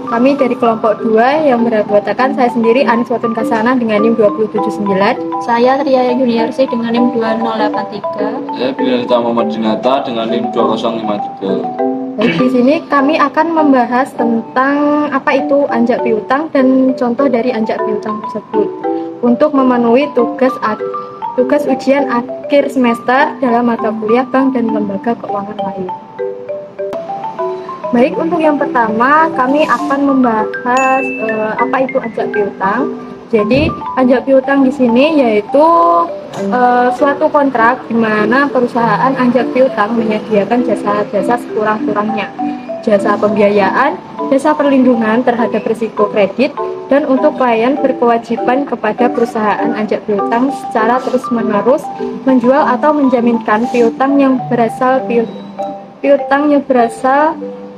Kami dari kelompok 2 yang beranggotakan saya sendiri Anis Watun Kasana dengan NIM 279. Saya Tria Yuniarsi dengan NIM 2083. Saya Bilalita Muhammad Dinata dengan NIM 2053. Baik, di sini kami akan membahas tentang apa itu anjak piutang dan contoh dari anjak piutang tersebut untuk memenuhi tugas ujian akhir semester dalam mata kuliah bank dan lembaga keuangan lain. Baik, untuk yang pertama kami akan membahas apa itu anjak piutang. Jadi anjak piutang di sini yaitu suatu kontrak di mana perusahaan anjak piutang menyediakan jasa-jasa sekurang-kurangnya, jasa pembiayaan, jasa perlindungan terhadap risiko kredit, dan untuk klien berkewajiban kepada perusahaan anjak piutang secara terus-menerus menjual atau menjaminkan piutang yang berasal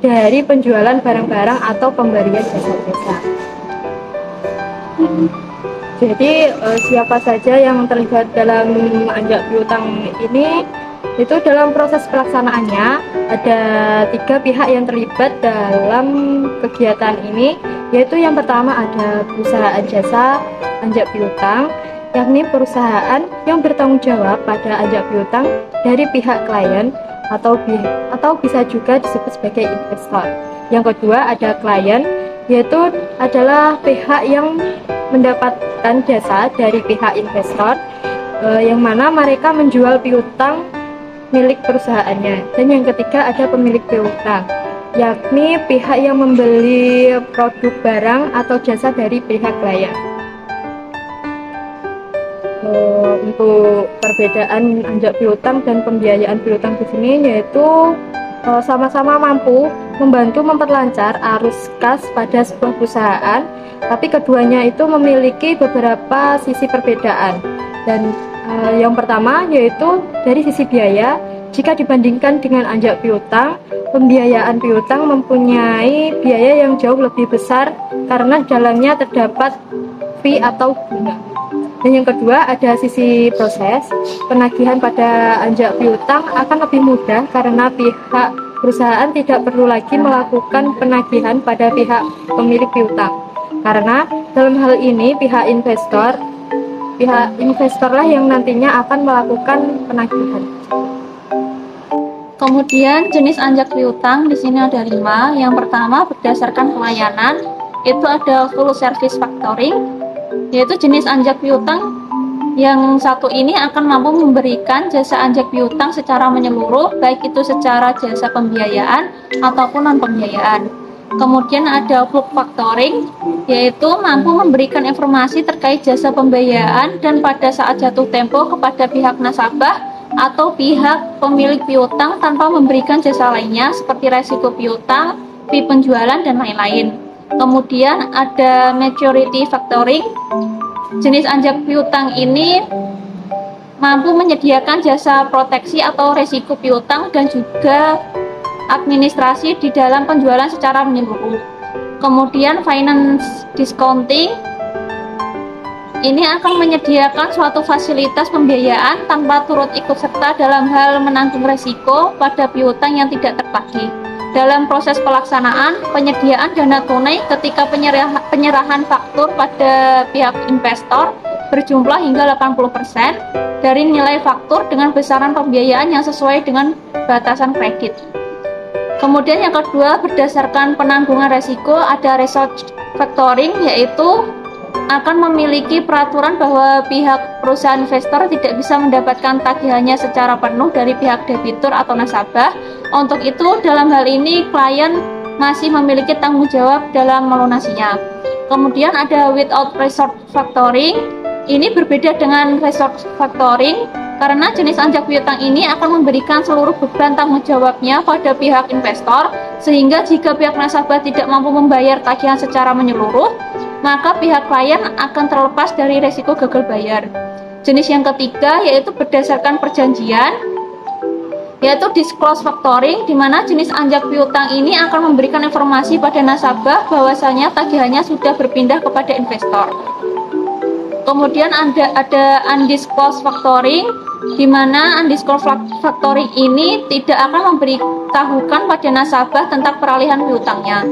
dari penjualan barang-barang atau pemberian jasa-jasa. Jadi siapa saja yang terlibat dalam anjak piutang ini, itu dalam proses pelaksanaannya ada 3 pihak yang terlibat dalam kegiatan ini, yaitu yang pertama ada perusahaan jasa anjak piutang, yakni perusahaan yang bertanggung jawab pada anjak piutang dari pihak klien atau bisa juga disebut sebagai investor. Yang kedua ada klien, yaitu adalah pihak yang mendapatkan jasa dari pihak investor, yang mana mereka menjual piutang milik perusahaannya. Dan yang ketiga ada pemilik piutang, yakni pihak yang membeli produk barang atau jasa dari pihak klien. Untuk perbedaan anjak piutang dan pembiayaan piutang di sini yaitu sama-sama mampu membantu memperlancar arus kas pada sebuah perusahaan, tapi keduanya itu memiliki beberapa sisi perbedaan. Dan yang pertama yaitu dari sisi biaya. Jika dibandingkan dengan anjak piutang, pembiayaan piutang mempunyai biaya yang jauh lebih besar karena di dalamnya terdapat fee atau bunga. Dan yang kedua ada sisi proses. Penagihan pada anjak piutang akan lebih mudah karena pihak perusahaan tidak perlu lagi melakukan penagihan pada pihak pemilik piutang. Karena dalam hal ini pihak investorlah yang nantinya akan melakukan penagihan. Kemudian jenis anjak piutang di sini ada 5. Yang pertama berdasarkan pelayanan, itu ada full service factoring, yaitu jenis anjak piutang yang satu ini akan mampu memberikan jasa anjak piutang secara menyeluruh, baik itu secara jasa pembiayaan ataupun non pembiayaan. Kemudian ada bulk factoring, yaitu mampu memberikan informasi terkait jasa pembiayaan dan pada saat jatuh tempo kepada pihak nasabah atau pihak pemilik piutang tanpa memberikan jasa lainnya seperti resiko piutang, fee penjualan, dan lain-lain. Kemudian ada maturity factoring. Jenis anjak piutang ini mampu menyediakan jasa proteksi atau resiko piutang dan juga administrasi di dalam penjualan secara menyeluruh. Kemudian finance discounting ini akan menyediakan suatu fasilitas pembiayaan tanpa turut ikut serta dalam hal menanggung resiko pada piutang yang tidak tertagih. Dalam proses pelaksanaan, penyediaan dana tunai ketika penyerahan faktur pada pihak investor berjumlah hingga 80% dari nilai faktur dengan besaran pembiayaan yang sesuai dengan batasan kredit. Kemudian yang kedua, berdasarkan penanggungan resiko ada resource factoring, yaitu akan memiliki peraturan bahwa pihak perusahaan investor tidak bisa mendapatkan tagihannya secara penuh dari pihak debitur atau nasabah. Untuk itu, dalam hal ini klien masih memiliki tanggung jawab dalam melunasinya. Kemudian ada without resource factoring. Ini berbeda dengan resource factoring karena jenis anjak piutang ini akan memberikan seluruh beban tanggung jawabnya pada pihak investor, sehingga jika pihak nasabah tidak mampu membayar tagihan secara menyeluruh, maka pihak klien akan terlepas dari resiko gagal bayar. Jenis yang ketiga yaitu berdasarkan perjanjian, yaitu disclose factoring, di mana jenis anjak piutang ini akan memberikan informasi pada nasabah bahwasanya tagihannya sudah berpindah kepada investor. Kemudian ada undisclosed factoring, di mana undisclosed factoring ini tidak akan memberitahukan pada nasabah tentang peralihan piutangnya.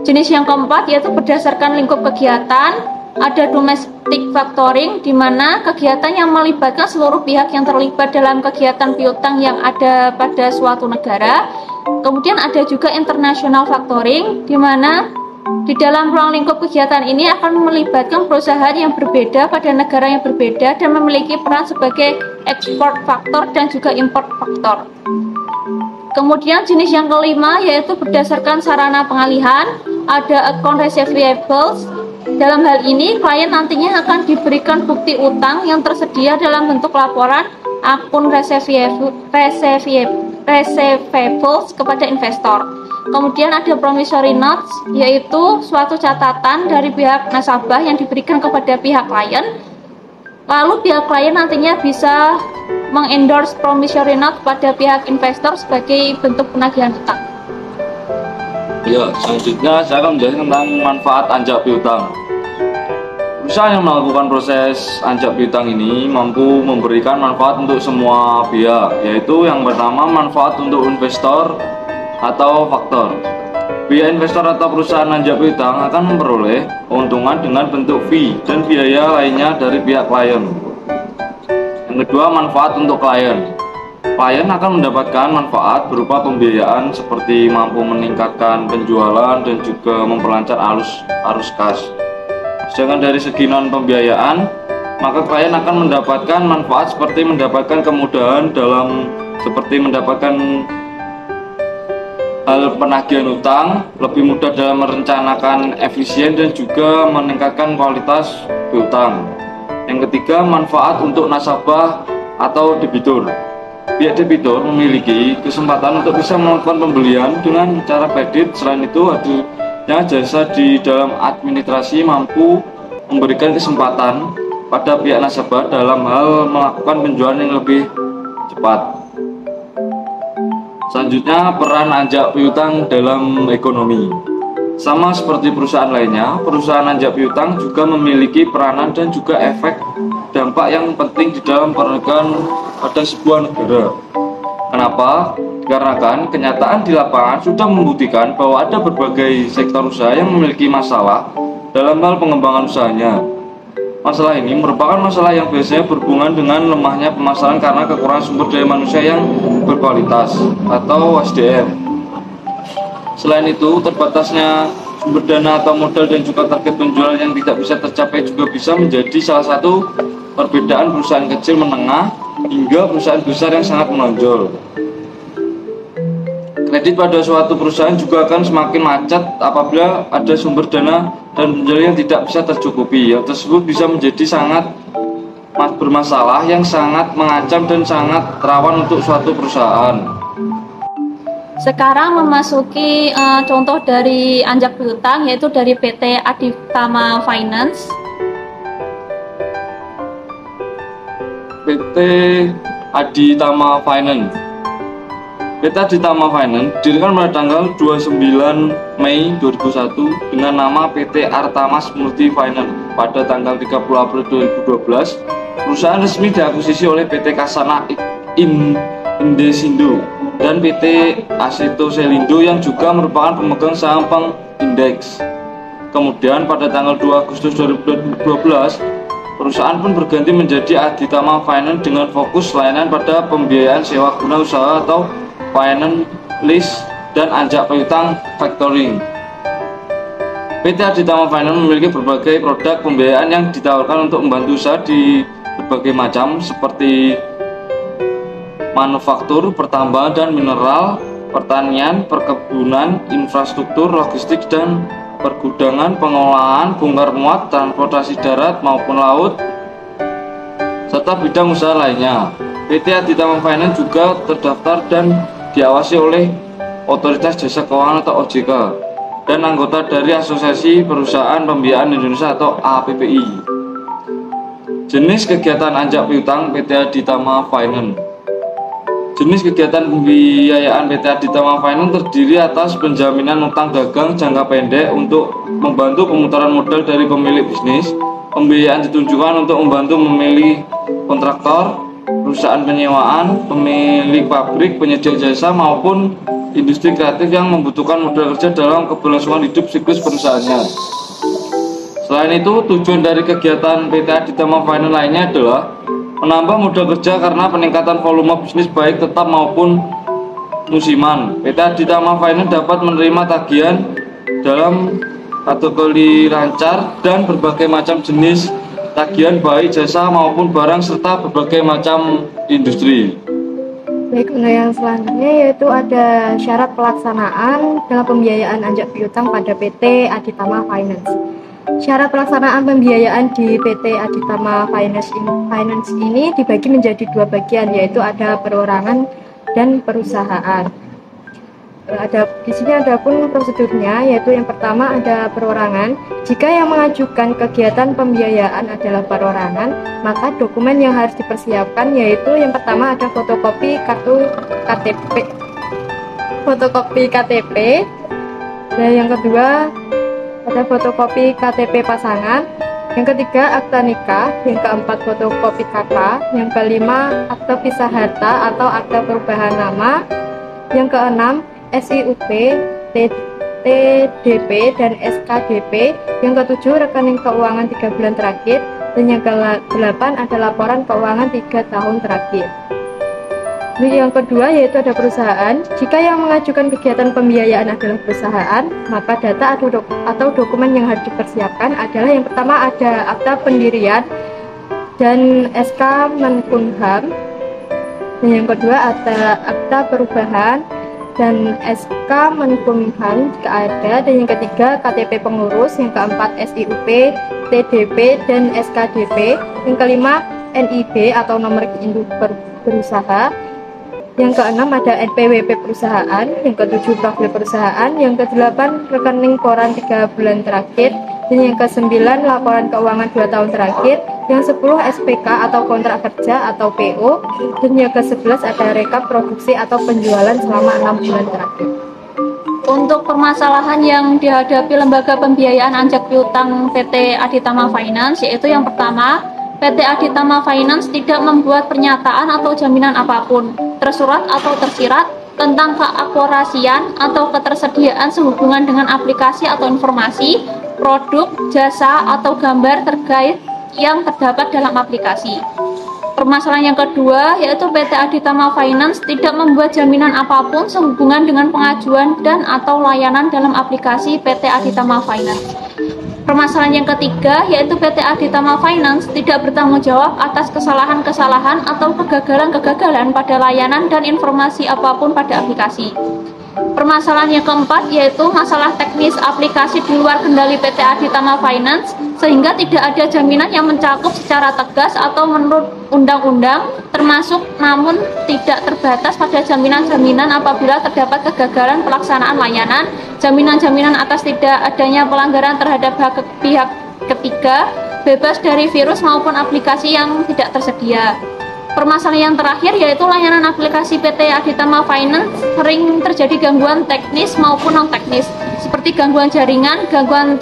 Jenis yang keempat yaitu berdasarkan lingkup kegiatan, ada domestic factoring di mana kegiatan yang melibatkan seluruh pihak yang terlibat dalam kegiatan piutang yang ada pada suatu negara. Kemudian ada juga international factoring di mana di dalam ruang lingkup kegiatan ini akan melibatkan perusahaan yang berbeda pada negara yang berbeda dan memiliki peran sebagai export factor dan juga import factor. Kemudian jenis yang kelima yaitu berdasarkan sarana pengalihan, ada account receivables. Dalam hal ini klien nantinya akan diberikan bukti utang yang tersedia dalam bentuk laporan akun receivables kepada investor. Kemudian ada promissory notes, yaitu suatu catatan dari pihak nasabah yang diberikan kepada pihak klien. Lalu pihak klien nantinya bisa mengendorse promissory note pada pihak investor sebagai bentuk penagihan utang. Ya, selanjutnya saya akan menjelaskan tentang manfaat anjak piutang. Perusahaan yang melakukan proses anjak piutang ini mampu memberikan manfaat untuk semua pihak, yaitu yang pertama manfaat untuk investor atau faktor. Pihak investor atau perusahaan anjak piutang akan memperoleh keuntungan dengan bentuk fee dan biaya lainnya dari pihak klien. Yang kedua, manfaat untuk klien. Klien akan mendapatkan manfaat berupa pembiayaan seperti mampu meningkatkan penjualan dan juga memperlancar arus kas. Sedangkan dari segi non pembiayaan, maka klien akan mendapatkan manfaat seperti mendapatkan kemudahan dalam seperti mendapatkan hal penagihan utang, lebih mudah dalam merencanakan efisien dan juga meningkatkan kualitas piutang. Yang ketiga, manfaat untuk nasabah atau debitur. Pihak debitur memiliki kesempatan untuk bisa melakukan pembelian dengan cara kredit. Selain itu, adanya jasa di dalam administrasi mampu memberikan kesempatan pada pihak nasabah dalam hal melakukan penjualan yang lebih cepat. Selanjutnya, peran anjak piutang dalam ekonomi. Sama seperti perusahaan lainnya, perusahaan anjak piutang juga memiliki peranan dan juga efek dampak yang penting di dalam penegakan pada sebuah negara. Kenapa? Dikarenakan kenyataan di lapangan sudah membuktikan bahwa ada berbagai sektor usaha yang memiliki masalah dalam hal pengembangan usahanya. Masalah ini merupakan masalah yang biasanya berhubungan dengan lemahnya pemasaran karena kekurangan sumber daya manusia yang berkualitas atau SDM. Selain itu, terbatasnya sumber dana atau modal dan juga target penjualan yang tidak bisa tercapai juga bisa menjadi salah satu perbedaan perusahaan kecil menengah hingga perusahaan besar yang sangat menonjol. Kredit pada suatu perusahaan juga akan semakin macet apabila ada sumber dana dan penjualan yang tidak bisa tercukupi. Yang tersebut bisa menjadi sangat bermasalah yang sangat mengancam dan sangat rawan untuk suatu perusahaan. Sekarang memasuki contoh dari anjak piutang, yaitu dari PT Aditama Finance. PT Aditama Finance. PT Aditama Finance didirikan pada tanggal 29 Mei 2001 dengan nama PT Artamas Multi Finance. Pada tanggal 30 April 2012, perusahaan resmi diakuisisi oleh PT Kasana Indesindo dan PT Aseto Selindo yang juga merupakan pemegang saham Bank Index. Kemudian pada tanggal 2 Agustus 2012, perusahaan pun berganti menjadi Aditama Finance dengan fokus layanan pada pembiayaan sewa guna usaha atau finance lease dan anjak piutang factoring. PT Aditama Finance memiliki berbagai produk pembiayaan yang ditawarkan untuk membantu usaha di berbagai macam seperti manufaktur, pertambangan dan mineral, pertanian, perkebunan, infrastruktur, logistik dan pergudangan, pengolahan, bongkar muat, transportasi darat maupun laut, serta bidang usaha lainnya. PT Aditama Finance juga terdaftar dan diawasi oleh Otoritas Jasa Keuangan atau OJK dan anggota dari Asosiasi Perusahaan Pembiayaan Indonesia atau APPI. Jenis kegiatan anjak piutang PT Aditama Finance. Jenis kegiatan pembiayaan PT Aditama Finance terdiri atas penjaminan utang dagang jangka pendek untuk membantu pemutaran modal dari pemilik bisnis, pembiayaan ditunjukkan untuk membantu memilih kontraktor, perusahaan penyewaan, pemilik pabrik, penyedia jasa, maupun industri kreatif yang membutuhkan modal kerja dalam keberlangsungan hidup siklus perusahaannya. Selain itu, tujuan dari kegiatan PT Aditama Finance lainnya adalah menambah modal kerja karena peningkatan volume bisnis baik tetap maupun musiman. PT Aditama Finance dapat menerima tagihan dalam kategori lancar dan berbagai macam jenis tagihan baik jasa maupun barang serta berbagai macam industri. Baik, untuk yang selanjutnya yaitu ada syarat pelaksanaan dalam pembiayaan anjak piutang pada PT Aditama Finance. Syarat pelaksanaan pembiayaan di PT Aditama Finance ini dibagi menjadi dua bagian, yaitu ada perorangan dan perusahaan. Di sini ada pun prosedurnya, yaitu yang pertama ada perorangan. Jika yang mengajukan kegiatan pembiayaan adalah perorangan, maka dokumen yang harus dipersiapkan yaitu yang pertama ada fotokopi kartu KTP, dan yang kedua ada fotokopi KTP pasangan, yang ketiga akta nikah, yang keempat fotokopi KK, yang kelima akta pisah harta atau akta perubahan nama, yang keenam SIUP, TDP, dan SKDP, yang ketujuh rekening keuangan 3 bulan terakhir, dan yang ke-8 ada laporan keuangan 3 tahun terakhir. Yang kedua yaitu ada perusahaan. Jika yang mengajukan kegiatan pembiayaan adalah perusahaan, maka data atau dokumen yang harus dipersiapkan adalah yang pertama ada akta pendirian dan SK Menkumham, dan yang kedua ada akta perubahan dan SK Menkumham jika ada, dan yang ketiga KTP pengurus, yang keempat SIUP, TDP, dan SKDP, yang kelima NIB atau nomor induk berusaha, yang keenam ada NPWP perusahaan, yang ketujuh profil perusahaan, yang kedelapan rekening koran 3 bulan terakhir, dan yang kesembilan laporan keuangan 2 tahun terakhir, yang 10 SPK atau kontrak kerja atau PO, dan yang ke-11 ada rekap produksi atau penjualan selama 6 bulan terakhir. Untuk permasalahan yang dihadapi lembaga pembiayaan anjak piutang PT Aditama Finance, yaitu yang pertama, PT Aditama Finance tidak membuat pernyataan atau jaminan apapun, tersurat atau tersirat, tentang keakurasian atau ketersediaan sehubungan dengan aplikasi atau informasi, produk, jasa, atau gambar terkait yang terdapat dalam aplikasi. Permasalahan yang kedua yaitu PT Aditama Finance tidak membuat jaminan apapun sehubungan dengan pengajuan dan atau layanan dalam aplikasi PT Aditama Finance. Permasalahan yang ketiga yaitu PT Aditama Finance tidak bertanggung jawab atas kesalahan-kesalahan atau kegagalan-kegagalan pada layanan dan informasi apapun pada aplikasi. Permasalahan yang keempat yaitu masalah teknis aplikasi di luar kendali PT Aditama Finance, sehingga tidak ada jaminan yang mencakup secara tegas atau menurut undang-undang, termasuk namun tidak terbatas pada jaminan-jaminan apabila terdapat kegagalan pelaksanaan layanan, jaminan-jaminan atas tidak adanya pelanggaran terhadap hak pihak ketiga, bebas dari virus maupun aplikasi yang tidak tersedia. Permasalahan yang terakhir yaitu layanan aplikasi PT Aditama Finance sering terjadi gangguan teknis maupun non-teknis, seperti gangguan jaringan, gangguan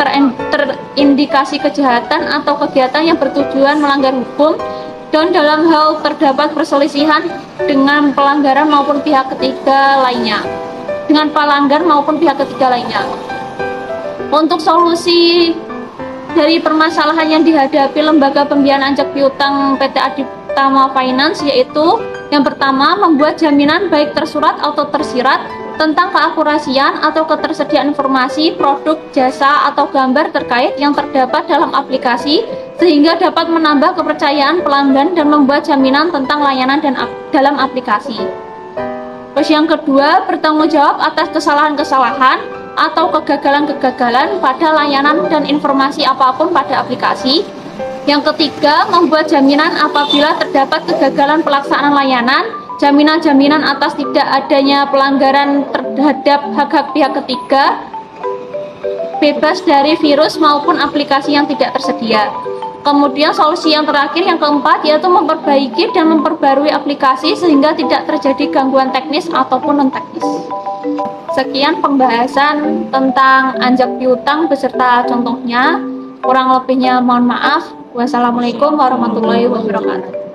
terindikasi kejahatan atau kegiatan yang bertujuan melanggar hukum, dan dalam hal terdapat perselisihan dengan pelanggaran maupun pihak ketiga lainnya. Untuk solusi dari permasalahan yang dihadapi lembaga pembiayaan anjak piutang PT Aditama Finance yaitu yang pertama, membuat jaminan baik tersurat atau tersirat tentang keakurasian atau ketersediaan informasi, produk, jasa, atau gambar terkait yang terdapat dalam aplikasi sehingga dapat menambah kepercayaan pelanggan dan membuat jaminan tentang layanan dan dalam aplikasi. Terus yang kedua, bertanggung jawab atas kesalahan-kesalahan atau kegagalan-kegagalan pada layanan dan informasi apapun pada aplikasi. Yang ketiga, membuat jaminan apabila terdapat kegagalan pelaksanaan layanan, jaminan-jaminan atas tidak adanya pelanggaran terhadap hak-hak pihak ketiga, bebas dari virus maupun aplikasi yang tidak tersedia. Kemudian solusi yang terakhir, yang keempat, yaitu memperbaiki dan memperbarui aplikasi sehingga tidak terjadi gangguan teknis ataupun non-teknis. Sekian pembahasan tentang anjak piutang beserta contohnya. Kurang lebihnya mohon maaf. Wassalamualaikum warahmatullahi wabarakatuh.